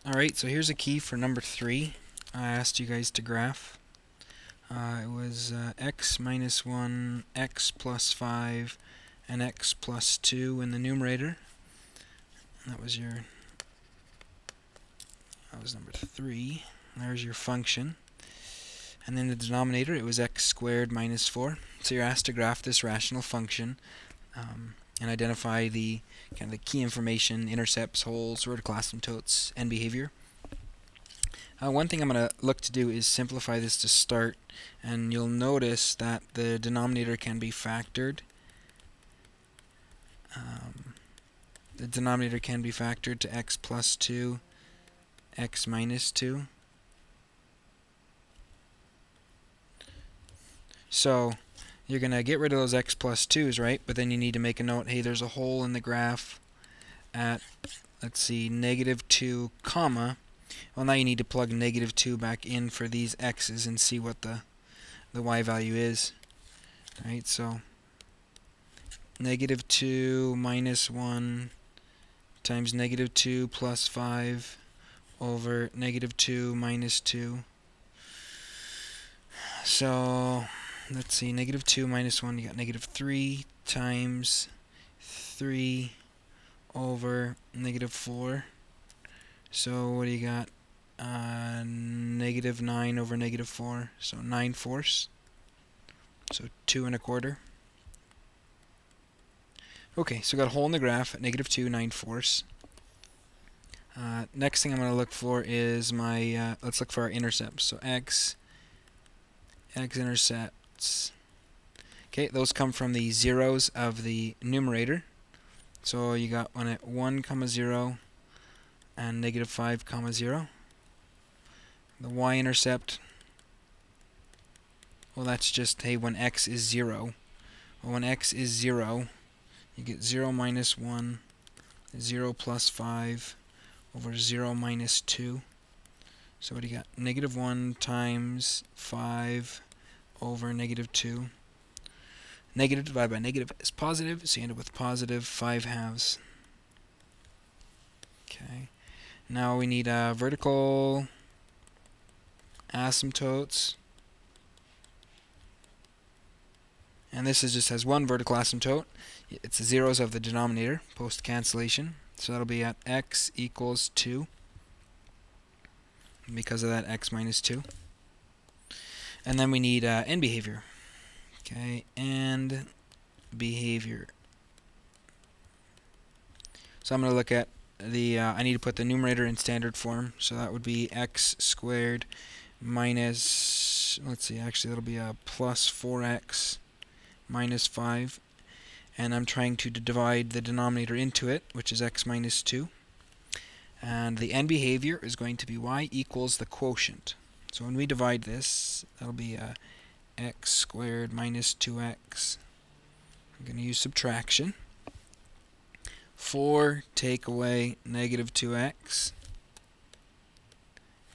Alright, so here's a key for number 3. I asked you guys to graph. It was x minus 1, x plus 5, and x plus 2 in the numerator. That was number 3. There's your function. And then the denominator, it was x squared minus 4. So you're asked to graph this rational function and identify the kind of the key information, intercepts, holes, vertical asymptotes, and behavior. One thing I'm going to look to do is simplify this to start, and you'll notice that the denominator can be factored. The denominator can be factored to x plus 2, x minus 2. So you're going to get rid of those x plus 2's, right? But then you need to make a note, hey, there's a hole in the graph at, let's see, negative 2, comma. Well, now you need to plug negative 2 back in for these x's and see what the y value is. Right, so negative 2 minus 1 times negative 2 plus 5 over negative 2 minus 2. So let's see, negative 2 minus 1, you got negative 3 times 3 over negative 4. So what do you got? Negative 9 over negative 4, so 9/4. So 2 1/4. Okay, so got a hole in the graph at negative 2, 9/4. Next thing I'm going to look for is my, let's look for our intercepts. So x-intercepts. Okay, those come from the zeros of the numerator. So you got one at 1, 0 and negative 5, 0. The y-intercept, well, that's just, hey, when x is 0. Well, when x is 0, you get 0 minus 1, 0 plus 5 over 0 minus 2. So what do you got? Negative 1 times 5 over negative 2. Negative divided by negative is positive, so you end up with positive 5/2. Okay. Now we need vertical asymptotes. And this just has one vertical asymptote. It's the zeros of the denominator, post cancellation. So that'll be at x equals 2. Because of that, x minus 2. And then we need end behavior. Okay, end behavior. So I'm going to look at the, I need to put the numerator in standard form. So that would be x squared minus, let's see, actually that'll be a plus 4x minus 5. And I'm trying to divide the denominator into it, which is x minus 2. And the end behavior is going to be y equals the quotient. So when we divide this, that'll be x squared minus 2x. I'm going to use subtraction. 4 take away negative 2x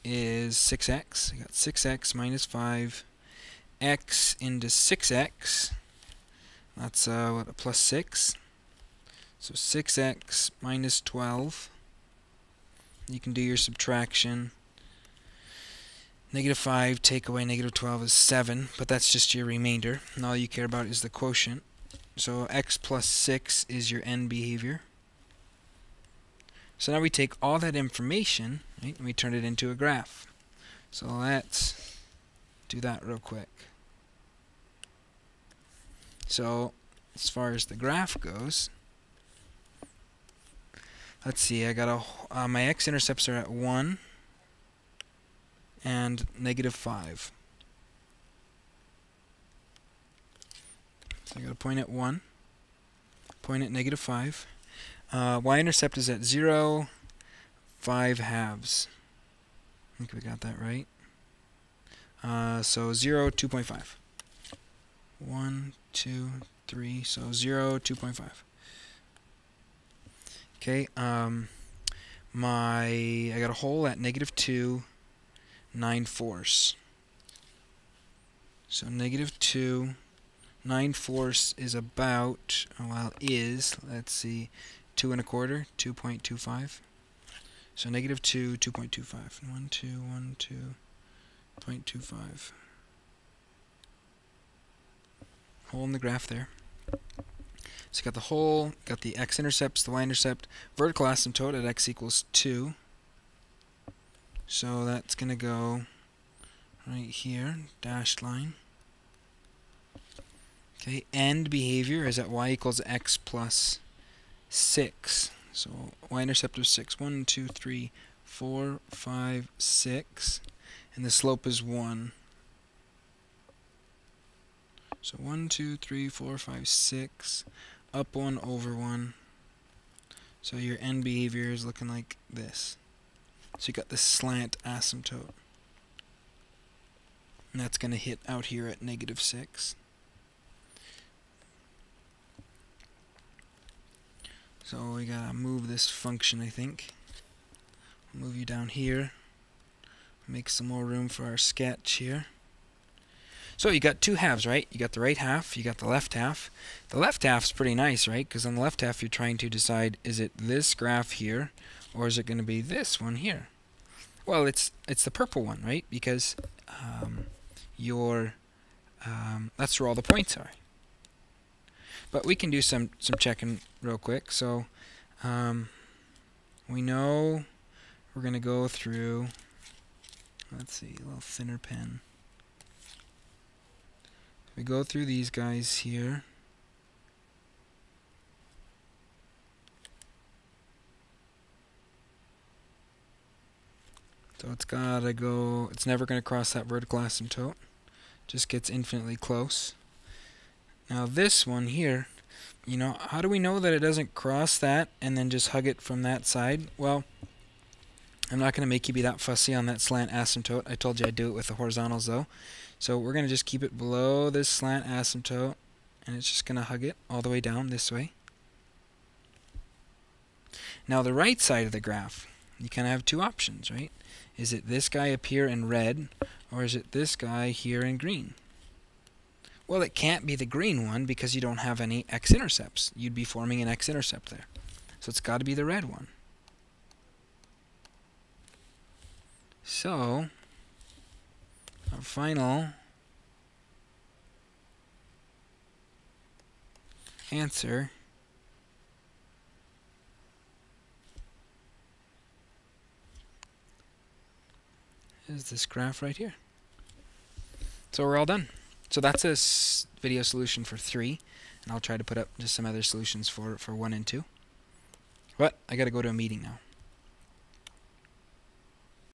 is 6x. I got 6x minus 5. X into 6x. That's what, a plus 6. So 6x minus 12. You can do your subtraction. Negative 5 take away negative 12 is 7, but that's just your remainder. And all you care about is the quotient. So x plus 6 is your end behavior. So now we take all that information, right, and we turn it into a graph. So let's do that real quick. So as far as the graph goes, let's see, I got my x-intercepts are at 1 and negative 5. So I got a point at 1, point at negative 5. Y-intercept is at 0, 5/2. I think we got that right. So 0, 2.5. 1, 2, 3, so 0, 2.5. Okay, I got a hole at negative 2, 9/4. So negative 2, 9/4 is about, well, let's see, 2 1/4, 2.25. So negative 2, 2.25. 1, 2, 1, 2.25. Hole in the graph there. So you got the hole, got the x-intercepts, the y-intercept, vertical asymptote at x equals 2. So that's going to go right here, dashed line. Okay, end behavior is at y equals x plus 6. So y-intercept is 6. 1, 2, 3, 4, 5, 6. And the slope is 1. So 1, 2, 3, 4, 5, 6. Up 1, over 1. So your end behavior is looking like this. So you got this slant asymptote. And that's going to hit out here at negative 6. So we gotta move this function, I think. Move you down here. Make some more room for our sketch here. So you got two halves, right? You got the right half, you got the left half. The left half's pretty nice, right? Because on the left half you're trying to decide, is it this graph here, or is it going to be this one here? Well, it's the purple one, right? Because that's where all the points are. But we can do some checking real quick. So we know we're going to go through, let's see, a little thinner pen. We go through these guys here. So it's gotta go, it's never going to cross that vertical asymptote. Just gets infinitely close. Now this one here, you know, how do we know that it doesn't cross that and then just hug it from that side? Well, I'm not going to make you be that fussy on that slant asymptote. I told you I'd do it with the horizontals though. So we're going to just keep it below this slant asymptote, and it's just going to hug it all the way down this way. Now the right side of the graph, you kind of have two options, right? Is it this guy up here in red, or is it this guy here in green? Well, it can't be the green one because you don't have any x-intercepts. You'd be forming an x-intercept there. So it's got to be the red one. So our final answer is this graph right here. So we're all done. So that's a video solution for 3, and I'll try to put up just some other solutions for 1 and 2. But I got to go to a meeting now.